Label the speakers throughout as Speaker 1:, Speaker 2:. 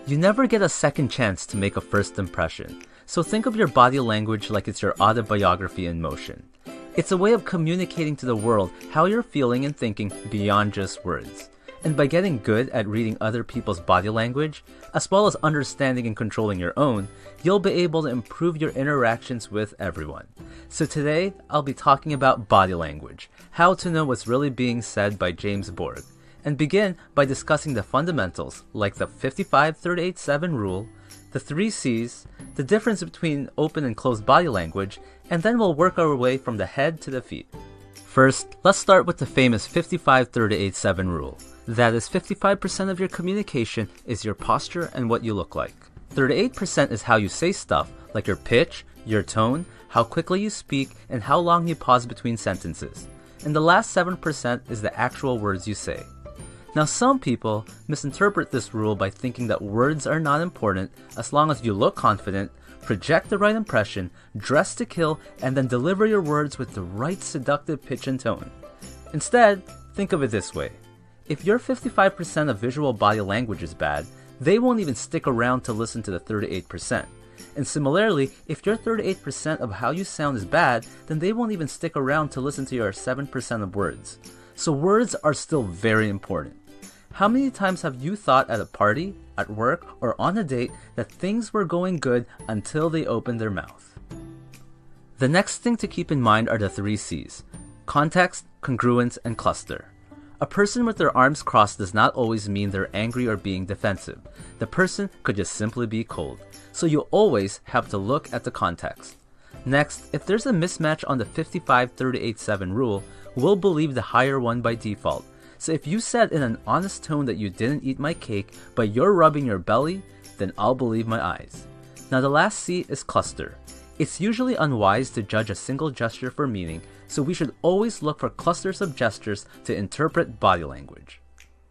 Speaker 1: You never get a second chance to make a first impression, so think of your body language like it's your autobiography in motion. It's a way of communicating to the world how you're feeling and thinking beyond just words. And by getting good at reading other people's body language, as well as understanding and controlling your own, you'll be able to improve your interactions with everyone. So today, I'll be talking about body language, how to know what's really being said by James Borg, and begin by discussing the fundamentals like the 55-38-7 rule, the 3 C's, the difference between open and closed body language, and then we'll work our way from the head to the feet. First, let's start with the famous 55-38-7 rule. That is, 55% of your communication is your posture and what you look like. 38% is how you say stuff, like your pitch, your tone, how quickly you speak, and how long you pause between sentences. And the last 7% is the actual words you say. Now, some people misinterpret this rule by thinking that words are not important as long as you look confident, project the right impression, dress to kill, and then deliver your words with the right seductive pitch and tone. Instead, think of it this way. If your 55% of visual body language is bad, they won't even stick around to listen to the 38%. And similarly, if your 38% of how you sound is bad, then they won't even stick around to listen to your 7% of words. So words are still very important. How many times have you thought at a party, at work, or on a date that things were going good until they opened their mouth? The next thing to keep in mind are the 3 C's: context, congruence, and cluster. A person with their arms crossed does not always mean they're angry or being defensive. The person could just simply be cold. So you always have to look at the context. Next, if there's a mismatch on the 55-38-7 rule, we'll believe the higher one by default. So if you said in an honest tone that you didn't eat my cake, but you're rubbing your belly, then I'll believe my eyes. Now the last C is cluster. It's usually unwise to judge a single gesture for meaning, so we should always look for clusters of gestures to interpret body language.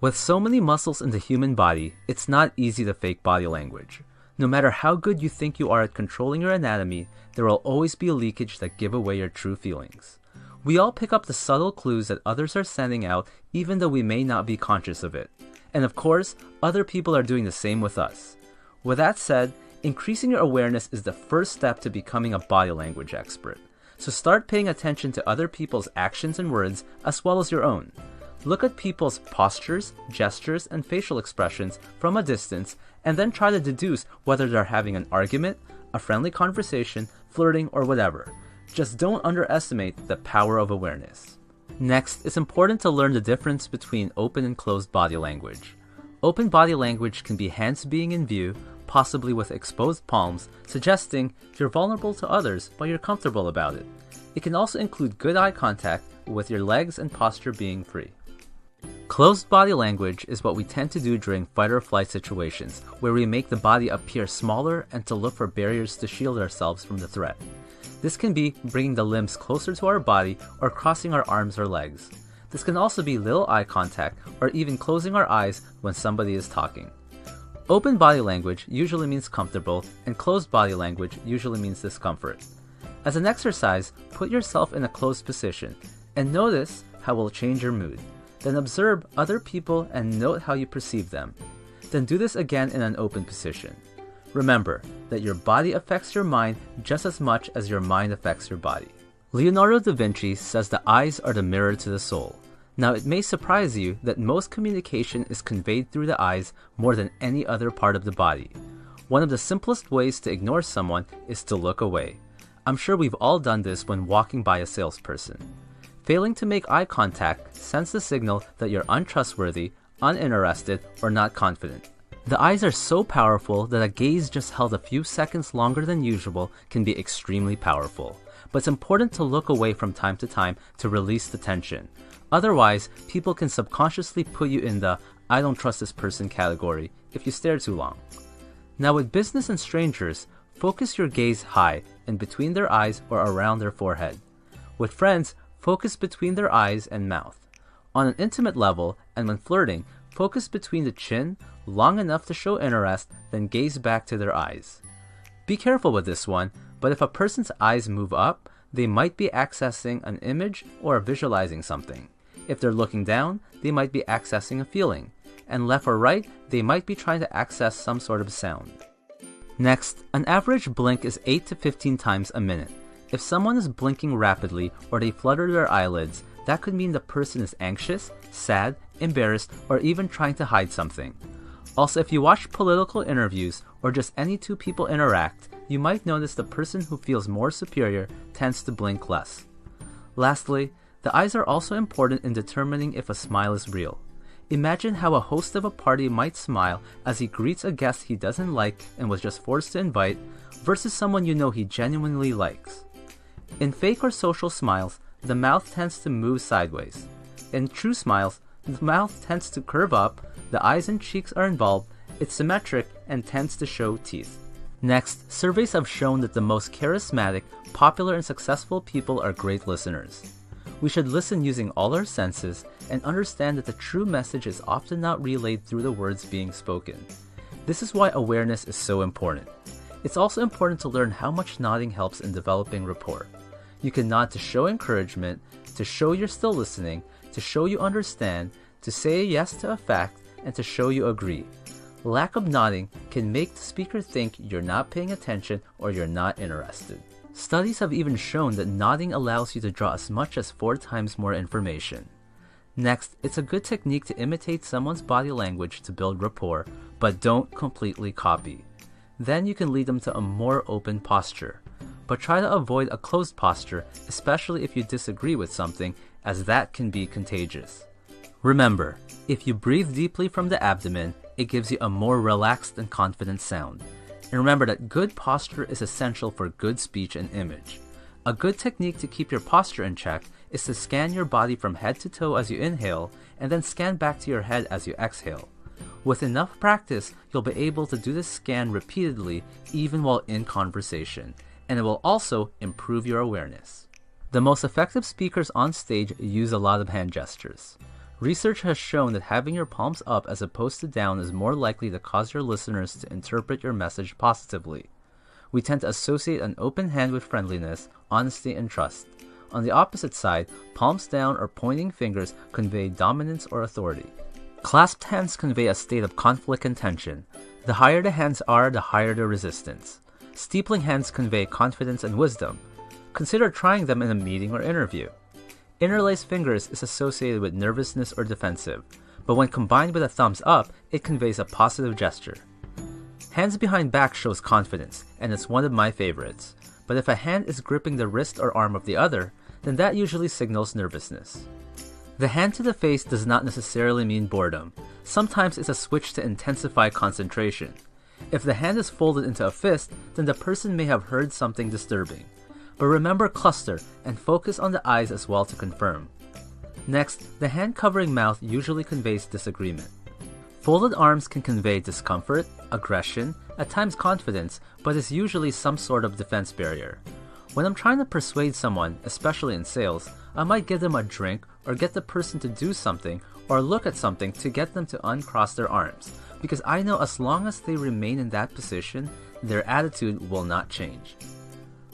Speaker 1: With so many muscles in the human body, it's not easy to fake body language. No matter how good you think you are at controlling your anatomy, there will always be leakage that give away your true feelings. We all pick up the subtle clues that others are sending out even though we may not be conscious of it. And of course, other people are doing the same with us. With that said, increasing your awareness is the first step to becoming a body language expert. So start paying attention to other people's actions and words as well as your own. Look at people's postures, gestures, and facial expressions from a distance and then try to deduce whether they're having an argument, a friendly conversation, flirting, or whatever. Just don't underestimate the power of awareness. Next, it's important to learn the difference between open and closed body language. Open body language can be hands being in view, possibly with exposed palms, suggesting you're vulnerable to others but you're comfortable about it. It can also include good eye contact with your legs and posture being free. Closed body language is what we tend to do during fight or flight situations, where we make the body appear smaller and to look for barriers to shield ourselves from the threat. This can be bringing the limbs closer to our body or crossing our arms or legs. This can also be little eye contact or even closing our eyes when somebody is talking. Open body language usually means comfortable, and closed body language usually means discomfort. As an exercise, put yourself in a closed position and notice how it will change your mood. Then observe other people and note how you perceive them. Then do this again in an open position. Remember that your body affects your mind just as much as your mind affects your body. Leonardo da Vinci says the eyes are the mirror to the soul. Now, it may surprise you that most communication is conveyed through the eyes more than any other part of the body. One of the simplest ways to ignore someone is to look away. I'm sure we've all done this when walking by a salesperson. Failing to make eye contact sends the signal that you're untrustworthy, uninterested, or not confident. The eyes are so powerful that a gaze just held a few seconds longer than usual can be extremely powerful. But it's important to look away from time to time to release the tension. Otherwise, people can subconsciously put you in the "I don't trust this person" category if you stare too long. Now with business and strangers, focus your gaze high and between their eyes or around their forehead. With friends, focus between their eyes and mouth. On an intimate level, and when flirting, focus between the chin, long enough to show interest, then gaze back to their eyes. Be careful with this one, but if a person's eyes move up, they might be accessing an image or visualizing something. If they're looking down, they might be accessing a feeling. and left or right, they might be trying to access some sort of sound. Next, an average blink is 8 to 15 times a minute. If someone is blinking rapidly or they flutter their eyelids, that could mean the person is anxious, sad, embarrassed, or even trying to hide something. Also, if you watch political interviews or just any two people interact, you might notice the person who feels more superior tends to blink less. Lastly, the eyes are also important in determining if a smile is real. Imagine how a host of a party might smile as he greets a guest he doesn't like and was just forced to invite, versus someone you know he genuinely likes. In fake or social smiles, the mouth tends to move sideways. In true smiles, the mouth tends to curve up, the eyes and cheeks are involved, it's symmetric, and tends to show teeth. Next, surveys have shown that the most charismatic, popular, and successful people are great listeners. We should listen using all our senses and understand that the true message is often not relayed through the words being spoken. This is why awareness is so important. It's also important to learn how much nodding helps in developing rapport. You can nod to show encouragement, to show you're still listening, to show you understand, to say yes to a fact, and to show you agree. Lack of nodding can make the speaker think you're not paying attention or you're not interested. Studies have even shown that nodding allows you to draw as much as 4 times more information. Next, it's a good technique to imitate someone's body language to build rapport, but don't completely copy. Then you can lead them to a more open posture. But try to avoid a closed posture, especially if you disagree with something, as that can be contagious. Remember, if you breathe deeply from the abdomen, it gives you a more relaxed and confident sound. And remember that good posture is essential for good speech and image. A good technique to keep your posture in check is to scan your body from head to toe as you inhale, and then scan back to your head as you exhale. With enough practice, you'll be able to do this scan repeatedly even while in conversation, and it will also improve your awareness. The most effective speakers on stage use a lot of hand gestures. Research has shown that having your palms up as opposed to down is more likely to cause your listeners to interpret your message positively. We tend to associate an open hand with friendliness, honesty, and trust. On the opposite side, palms down or pointing fingers convey dominance or authority. Clasped hands convey a state of conflict and tension. The higher the hands are, the higher the resistance. Steepling hands convey confidence and wisdom. Consider trying them in a meeting or interview. Interlaced fingers is associated with nervousness or defensive, but when combined with a thumbs up, it conveys a positive gesture. Hands behind back shows confidence, and it's one of my favorites. But if a hand is gripping the wrist or arm of the other, then that usually signals nervousness. The hand to the face does not necessarily mean boredom. Sometimes it's a switch to intensify concentration. If the hand is folded into a fist, then the person may have heard something disturbing. But remember cluster and focus on the eyes as well to confirm. Next, the hand covering mouth usually conveys disagreement. Folded arms can convey discomfort, aggression, at times confidence, but is usually some sort of defense barrier. When I'm trying to persuade someone, especially in sales, I might give them a drink or get the person to do something or look at something to get them to uncross their arms, because I know as long as they remain in that position, their attitude will not change.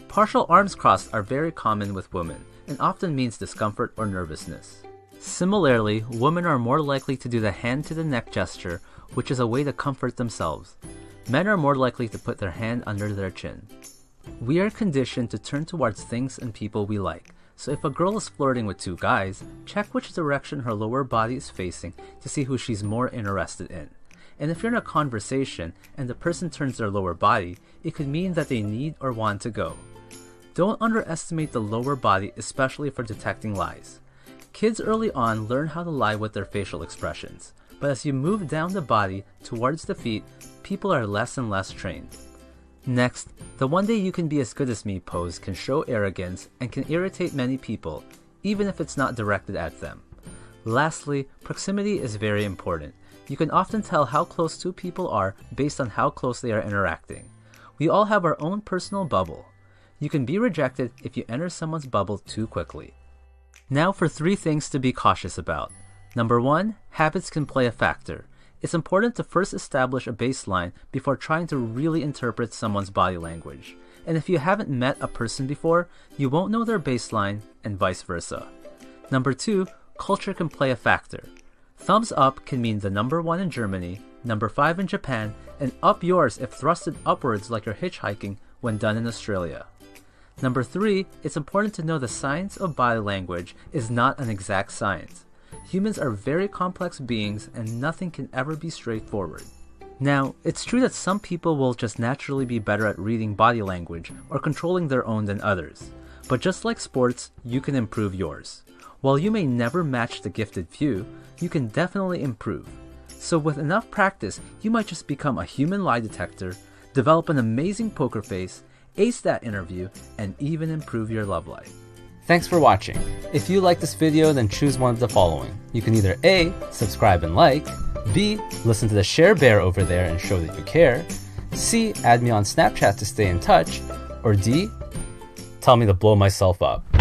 Speaker 1: Partial arms crossed are very common with women and often means discomfort or nervousness. Similarly, women are more likely to do the hand to the neck gesture, which is a way to comfort themselves. Men are more likely to put their hand under their chin. We are conditioned to turn towards things and people we like, so if a girl is flirting with 2 guys, check which direction her lower body is facing to see who she's more interested in. And if you're in a conversation and the person turns their lower body, it could mean that they need or want to go. Don't underestimate the lower body, especially for detecting lies. Kids early on learn how to lie with their facial expressions, but as you move down the body towards the feet, people are less and less trained. Next, the "one day you can be as good as me" pose can show arrogance and can irritate many people, even if it's not directed at them. Lastly, proximity is very important. You can often tell how close 2 people are based on how close they are interacting. We all have our own personal bubble. You can be rejected if you enter someone's bubble too quickly. Now for 3 things to be cautious about. Number 1, habits can play a factor. It's important to first establish a baseline before trying to really interpret someone's body language. And if you haven't met a person before, you won't know their baseline, and vice versa. Number 2, culture can play a factor. Thumbs up can mean the number 1 in Germany, number 5 in Japan, and up yours if thrusted upwards like you're hitchhiking when done in Australia. Number 3, it's important to know the science of body language is not an exact science. Humans are very complex beings and nothing can ever be straightforward. Now, it's true that some people will just naturally be better at reading body language or controlling their own than others. But just like sports, you can improve yours. While you may never match the gifted few, you can definitely improve. So with enough practice, you might just become a human lie detector, develop an amazing poker face, ace that interview, and even improve your love life. Thanks for watching. If you like this video, then choose one of the following. You can either A, subscribe and like, B, listen to the share bear over there and show that you care, C, add me on Snapchat to stay in touch, or D, tell me to blow myself up.